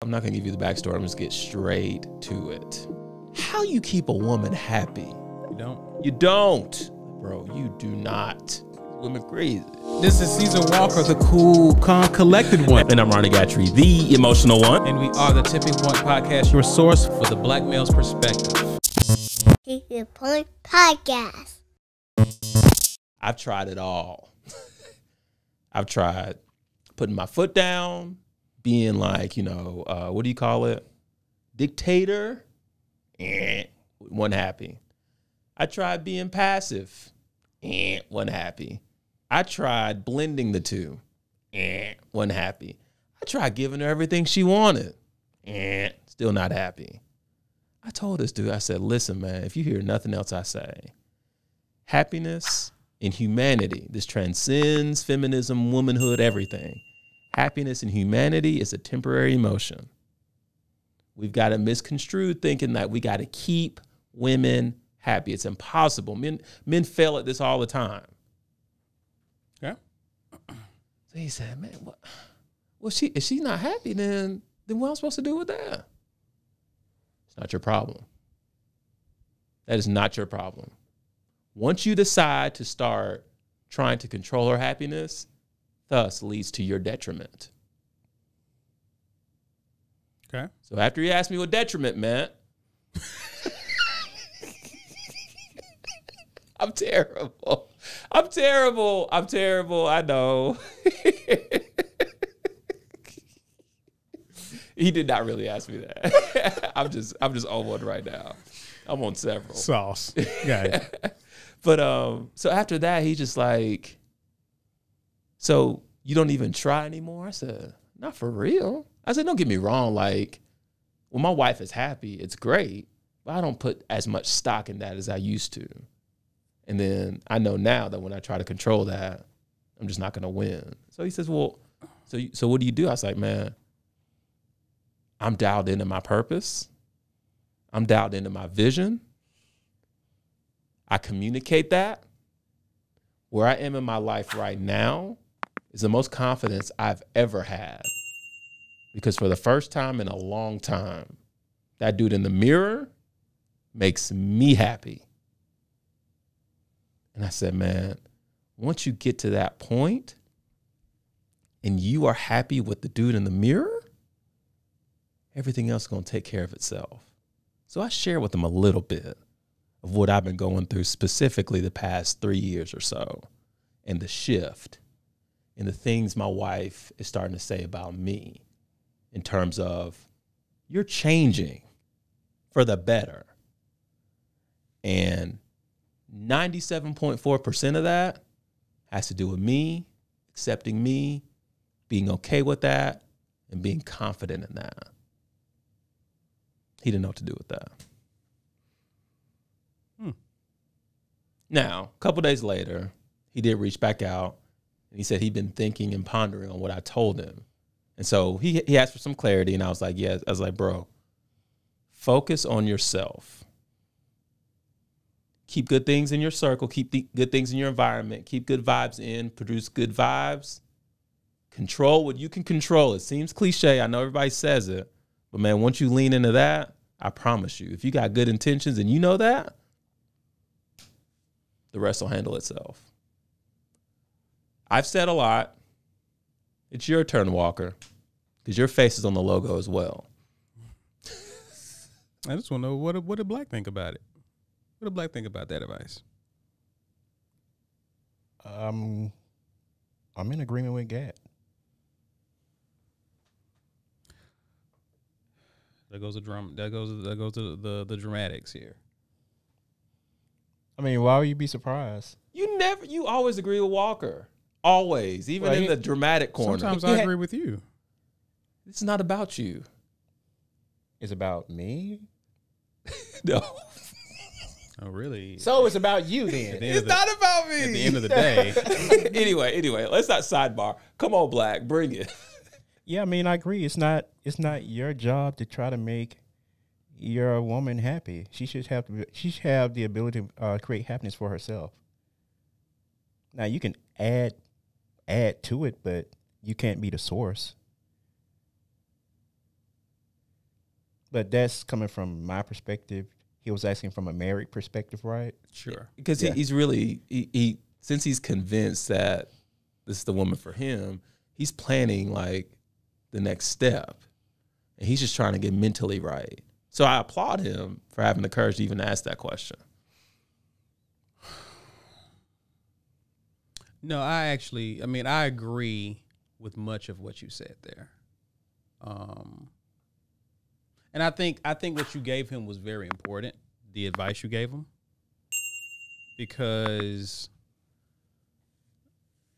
I'm not going to give you the backstory. I'm just get straight to it. How you keep a woman happy? You don't. You don't. Bro, you do not. Women crazy. This is Caesar Walker, the cool, calm, collected one. And I'm Ronnie Gatry, the emotional one. And we are the Tipping Point Podcast, your source for the black male's perspective. Tipping Point Podcast. I've tried it all. I've tried putting my foot down, being like, what do you call it? Dictator. Wasn't happy. I tried being passive. Wasn't happy. I tried blending the two. Wasn't happy. I tried giving her everything she wanted. Still not happy. I told this dude, I said, listen, man, if you hear nothing else I say, happiness and humanity, this transcends feminism, womanhood, everything. Happiness and humanity is a temporary emotion. We've got to misconstrue thinking that we got to keep women happy. It's impossible. Men fail at this all the time. Yeah. So he said, man, what? Well, if she's not happy, then what am I supposed to do with that? It's not your problem. That is not your problem. Once you decide to start trying to control her happiness, thus leads to your detriment. Okay. So after he asked me what detriment meant, I'm terrible. I know. He did not really ask me that. I'm just on one right now. I'm on several. Sauce. Yeah. But so after that, he just like, so you don't even try anymore? I said, not for real. I said, don't get me wrong. Like, when my wife is happy, it's great, but I don't put as much stock in that as I used to. And then I know now that when I try to control that, I'm just not going to win. So he says, well, so what do you do? I was like, man, I'm dialed into my purpose. I'm dialed into my vision. I communicate that. Where I am in my life right now is the most confidence I've ever had. Because for the first time in a long time, that dude in the mirror makes me happy. And I said, man, once you get to that point and you are happy with the dude in the mirror, everything else is going to take care of itself. So I share with him a little bit of what I've been going through specifically the past 3 years or so, and the shift and the things my wife is starting to say about me in terms of you're changing for the better. And 97.4% of that has to do with me, accepting me, being okay with that, and being confident in that. He didn't know what to do with that. Now, a couple days later, he did reach back out, and he said he'd been thinking and pondering on what I told him. And so he asked for some clarity, and I was like, yeah. I was like, bro, focus on yourself. Keep good things in your circle. Keep the good things in your environment. Keep good vibes in. Produce good vibes. Control what you can control. It seems cliche. I know everybody says it. But, man, once you lean into that, I promise you, if you got good intentions and you know that, the rest will handle itself. I've said a lot. It's your turn, Walker, because your face is on the logo as well. I just want to know what did Black think about it? What did Black think about that advice? I'm in agreement with Gat. There goes the drum. There goes the dramatics here. I mean, why would you be surprised? You always agree with Walker. Always, even in the dramatic corner. Sometimes I agree with you. It's not about you. It's about me? No. Oh, really? So it's about you then. It's not about me. At the end of the day. Anyway, let's not sidebar. Come on, Black, bring it. Yeah, I mean, I agree. It's not your job to try to make your woman happy. She should have the ability to create happiness for herself. Now you can add to it, but you can't be the source. But that's coming from my perspective. He was asking from a married perspective, right? Sure. Because he's really he since he's convinced that this is the woman for him, he's planning like the next step, and he's just trying to get mentally right. So I applaud him for having the courage to even ask that question. No, I agree with much of what you said there. And I think what you gave him was very important, the advice you gave him. Because